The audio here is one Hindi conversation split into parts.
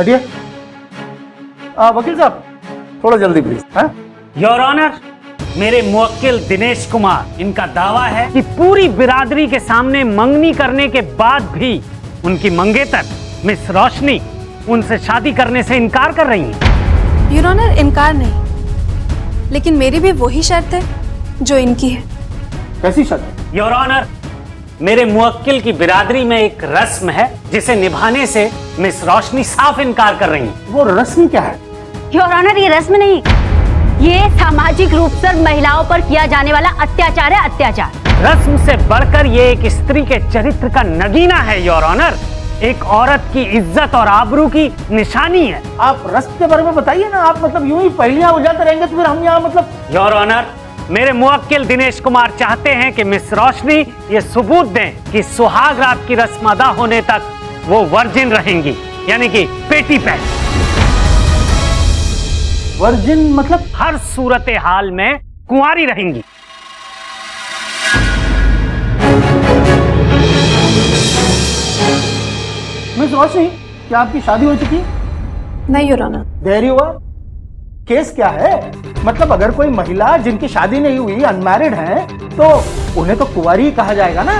बैठिए। वकील साहब थोड़ा जल्दी प्लीज। योर ऑनर, मेरे मुवक्किल दिनेश कुमार, इनका दावा है कि पूरी बिरादरी के सामने मंगनी करने के बाद भी उनकी मंगेतर मिस रोशनी उनसे शादी करने से इनकार कर रही हैं। योर ऑनर, इनकार नहीं, लेकिन मेरी भी वही शर्त है जो इनकी है। कैसी शर्त? योर ऑनर, मेरे मुवक्किल की बिरादरी में एक रस्म है जिसे निभाने से मिस रोशनी साफ इनकार कर रही हैं। वो रस्म क्या है? योर ऑनर, ये रस्म नहीं, ये सामाजिक रूप से महिलाओं पर किया जाने वाला अत्याचार है, अत्याचार। रस्म से बढ़कर ये एक स्त्री के चरित्र का नगीना है योर ऑनर, एक औरत की इज्जत और आबरू की निशानी है। आप रस्म के बारे में बताइए ना। आप मतलब यूं ही पहेलियां उलझाते रहेंगे तो फिर हम यहाँ मतलब। योर ऑनर, मेरे मुवक्किल दिनेश कुमार चाहते हैं कि मिस रोशनी ये सबूत दें कि सुहाग रात की रस्म अदा होने तक वो वर्जिन रहेंगी, यानी कि पेटी पैट। वर्जिन मतलब? हर सूरत हाल में कुंवारी रहेंगी। मिस रोशनी, क्या आपकी शादी हो चुकी है? नहीं your honour. There you are. Case क्या है? मतलब अगर कोई महिला जिनकी शादी नहीं हुई, अनमैरिड है, तो उन्हें तो कुंवारी कहा जाएगा ना।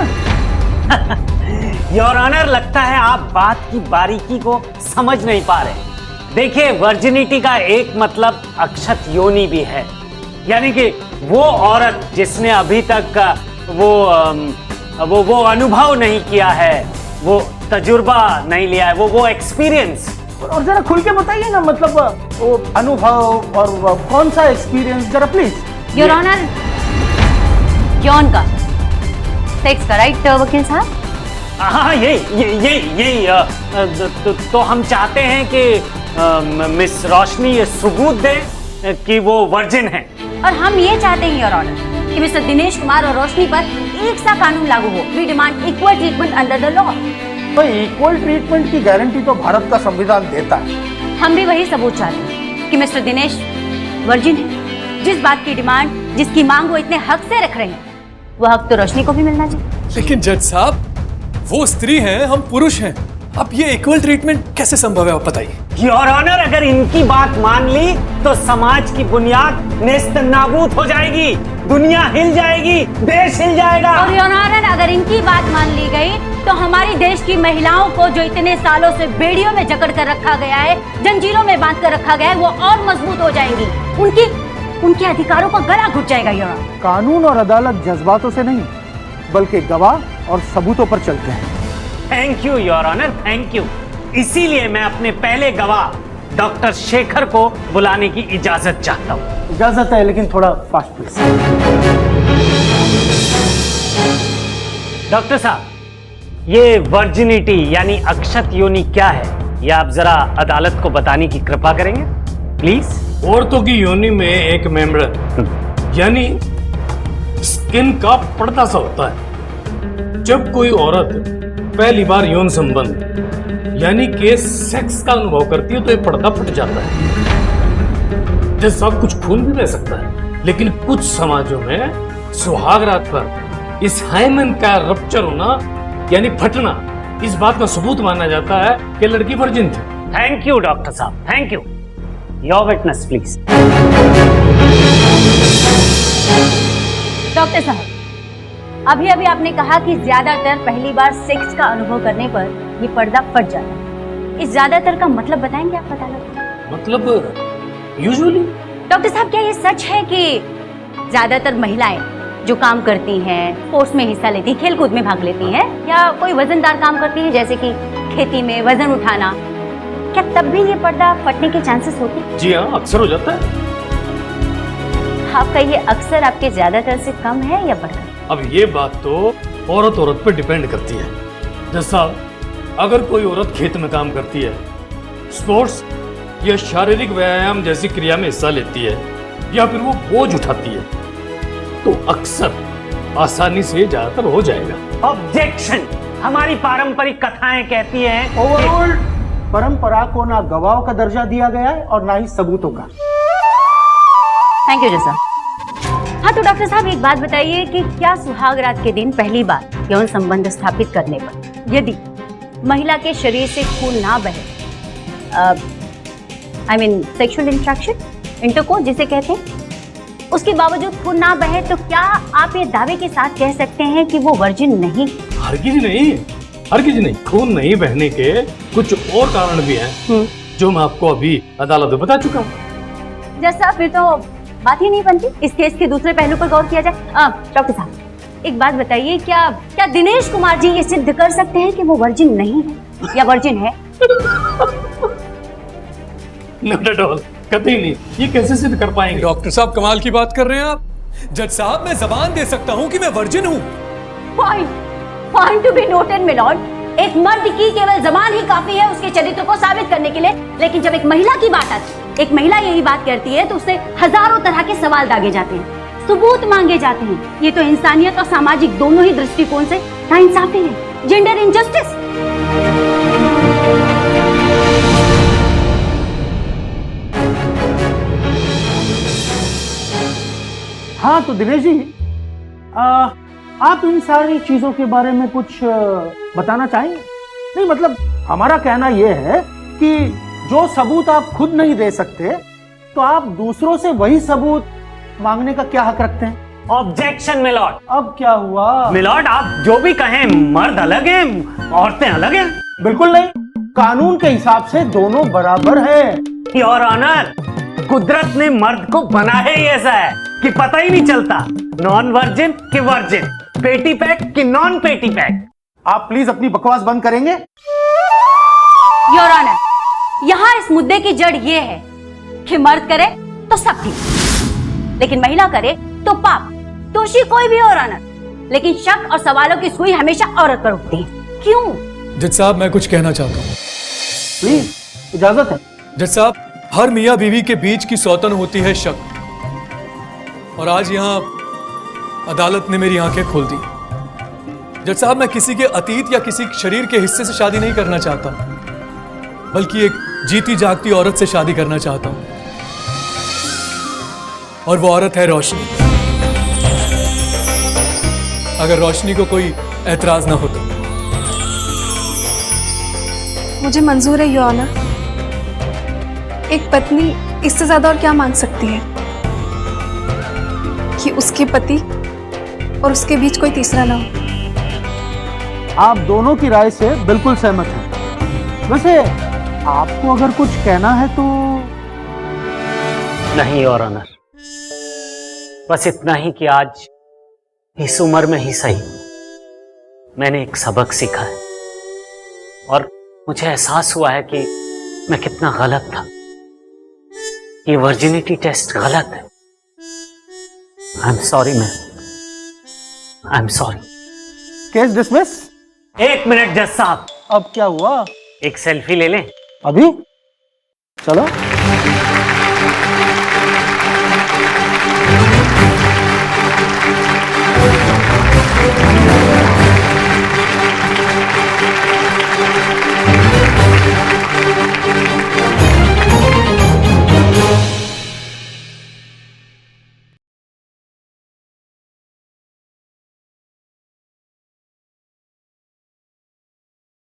योर ऑनर, लगता है आप बात की बारीकी को समझ नहीं पा रहे। देखिए, वर्जिनिटी का एक मतलब अक्षत योनि भी है, यानी कि वो औरत जिसने अभी तक वो अनुभव नहीं किया है, वो तजुर्बा नहीं लिया है, वो एक्सपीरियंस। और जरा खुल के बताइए ना, मतलब वो अनुभव और वो कौन सा एक्सपीरियंस, जरा प्लीज। योर ऑनर, यौन का, सेक्स का, राइट वकील साहब? हाँ, ये तो हम चाहते हैं कि मिस रोशनी ये सबूत दे कि वो वर्जिन है। और हम ये चाहते हैं योर ऑनर कि मिस्टर दिनेश कुमार और रोशनी पर एक सा कानून लागू हो। We demand equal treatment under the law. तो इक्वल ट्रीटमेंट की गारंटी तो भारत का संविधान देता है। हम भी वही सबूत चाहते हैं कि मिस्टर दिनेश वर्जिन है। जिस बात की डिमांड, जिसकी मांग वो इतने हक से रख रहे हैं, वो हक तो रोशनी को भी मिलना चाहिए। लेकिन जज साहब, वो स्त्री हैं, हम पुरुष हैं, अब ये इक्वल ट्रीटमेंट कैसे संभव है, आप बताइए। योर ऑनर, अगर इनकी बात मान ली तो समाज की बुनियाद नेस्त नाबूद हो जाएगी, दुनिया हिल जाएगी, देश हिल जाएगा। और योर ऑनर, अगर इनकी बात मान ली गई तो हमारी देश की महिलाओं को जो इतने सालों से बेड़ियों में जकड़ कर रखा गया है, जंजीरों में बांध कर रखा गया है, वो और मजबूत हो जाएंगी। उनके अधिकारों का गला घुट जाएगा। योर ऑनर, कानून और अदालत जज्बातों से नहीं बल्कि गवाह और सबूतों पर चलते हैं। Thank you your honour, thank you. इसीलिए मैं अपने पहले गवाह डॉक्टर शेखर को बुलाने की इजाजत चाहता हूँ। इजाजत है, लेकिन थोड़ा फास्ट प्लीज। डॉक्टर साहब, ये वर्जिनिटी यानी अक्षत योनि क्या है, ये आप जरा अदालत को बताने की कृपा करेंगे प्लीज। औरतों की योनि में एक मेम्ब्रेन यानी स्किन का पर्दा सा होता है। जब कोई औरत पहली बार यौन संबंध यानी कि सेक्स का अनुभव करती है तो ये पर्दा फट जाता है। जैसा कुछ खून भी बह सकता है, लेकिन कुछ समाजों में सुहाग रात पर इस हाइमेन का रप्चर होना यानी फटना, इस बात का सबूत माना जाता है कि लड़की वर्जिन थी। थैंक यू डॉक्टर साहब, thank you. Your witness please. Doctor साहब, अभी अभी आपने कहा कि ज्यादातर पहली बार सेक्स का अनुभव करने पर ये पर्दा फट जाता है। इस ज्यादातर का मतलब बताएंगे आप? पता लगा मतलब यूजुअली। डॉक्टर साहब, क्या ये सच है कि ज्यादातर महिलाएं जो काम करती हैं, स्पोर्ट्स में हिस्सा लेती, खेल कूद में भाग लेती हैं, या कोई वजनदार काम करती हैं जैसे कि खेती में वजन उठाना, क्या तब भी ये पर्दा फटने के चांसेस होते हैं? जी हाँ, अक्सर हो जाता है। आपका ये अक्सर आपके ज्यादातर से कम है या बढ़कर? अब ये बात तो औरत पर डिपेंड करती है। जैसा अगर कोई औरत खेत में काम करती है, स्पोर्ट्स या शारीरिक व्यायाम जैसी क्रिया में हिस्सा लेती है, या फिर वो बोझ उठाती है, तो अक्सर आसानी से ज्यादातर हो जाएगा। ऑब्जेक्शन। हमारी पारंपरिक कथाएं कहती हैं ओवररूल्ड। परंपरा को ना गवाहों का दर्जा दिया गया है और ना ही सबूतों का। थैंक यू जैसा। हाँ, तो डॉक्टर साहब एक बात बताइए कि क्या सुहाग रात के दिन पहली बार यौन संबंध स्थापित करने पर यदि महिला के शरीर से खून ना बहे I mean sexual interaction, intercourse जिसे कहते हैं, उसके बावजूद खून ना बहे, तो क्या आप ये दावे के साथ कह सकते हैं कि वो वर्जिन नहीं? हरगिज नहीं, खून नहीं बहने के कुछ और कारण भी हैं जो मैं आपको अभी अदालत में बता चुका हूँ। जैसा फिर तो बात ही नहीं बनती, इस केस के दूसरे पहलू पर गौर किया जाए। डॉक्टर साहब एक बात बताइए, क्या दिनेश कुमार जी ये सिद्ध कर सकते हैं कि वो वर्जिन नहीं है या वर्जिन है? नॉट एट ऑल, कतई नहीं। ये कैसे सिद्ध कर पाएंगे? डॉक्टर साहब कमाल की बात कर रहे हैं आप। जज साहब मैं जबान दे सकता हूँ कि मैं वर्जिन हूँ। Point to be noted milord, एक मर्द की केवल जबान ही काफी है उसके चरित्र को साबित करने के लिए, लेकिन जब एक महिला की बात आती है, एक महिला यही बात करती है, तो उससे हजारों तरह के सवाल दागे जाते हैं, सबूत मांगे जाते हैं। ये तो इंसानियत और सामाजिक दोनों ही दृष्टिकोण से नाइंसाफी है, जेंडर इनजस्टिस। हाँ तो दिनेश जी, आप इन सारी चीजों के बारे में कुछ बताना चाहेंगे? नहीं मतलब हमारा कहना यह है कि जो सबूत आप खुद नहीं दे सकते, तो आप दूसरों से वही सबूत मांगने का क्या हक रखते हैं? Objection milord. अब क्या हुआ? मिलॉर्ड आप जो भी कहें, मर्द अलग हैं, औरतें अलग हैं। बिल्कुल नहीं, कानून के हिसाब से दोनों बराबर हैं। योर ऑनर, कुदरत ने मर्द को बनाया ही ऐसा है कि पता ही नहीं चलता नॉन वर्जिन कि वर्जिन, पेटी पैक कि नॉन पेटी पैक। आप प्लीज अपनी बकवास बंद करेंगे? योर ऑनर, यहाँ इस मुद्दे की जड़ ये है कि मर्द करे तो सब ठीक, लेकिन महिला करे तो पाप। दोषी कोई भी हो ऑनर, लेकिन शक और सवालों की सुई हमेशा औरत पर उठती है। क्यों? जज साहब मैं कुछ कहना चाहता हूँ। प्लीज, इजाजत है। जज साहब, हर मियाँ बीवी के बीच की सौतन होती है शक, और आज यहाँ अदालत ने मेरी आंखें खोल दी। जज साहब मैं किसी के अतीत या किसी शरीर के हिस्से से शादी नहीं करना चाहता, बल्कि एक जीती जागती औरत से शादी करना चाहता हूं, और वो औरत है रोशनी। अगर रोशनी को कोई एतराज ना हो तो। मुझे मंजूर है योर ऑनर। एक पत्नी इससे ज्यादा और क्या मांग सकती है कि उसके पति और उसके बीच कोई तीसरा ना हो। आप दोनों की राय से बिल्कुल सहमत हैं। वैसे आपको अगर कुछ कहना है तो? नहीं योर ऑनर, बस इतना ही कि आज इस उम्र में ही सही मैंने एक सबक सीखा है, और मुझे एहसास हुआ है कि मैं कितना गलत था। ये वर्जिनिटी टेस्ट गलत है। I am sorry ma'am, I am sorry. Case dismiss. एक मिनट जज साहब। अब क्या हुआ? एक सेल्फी ले लें? अभी? चलो।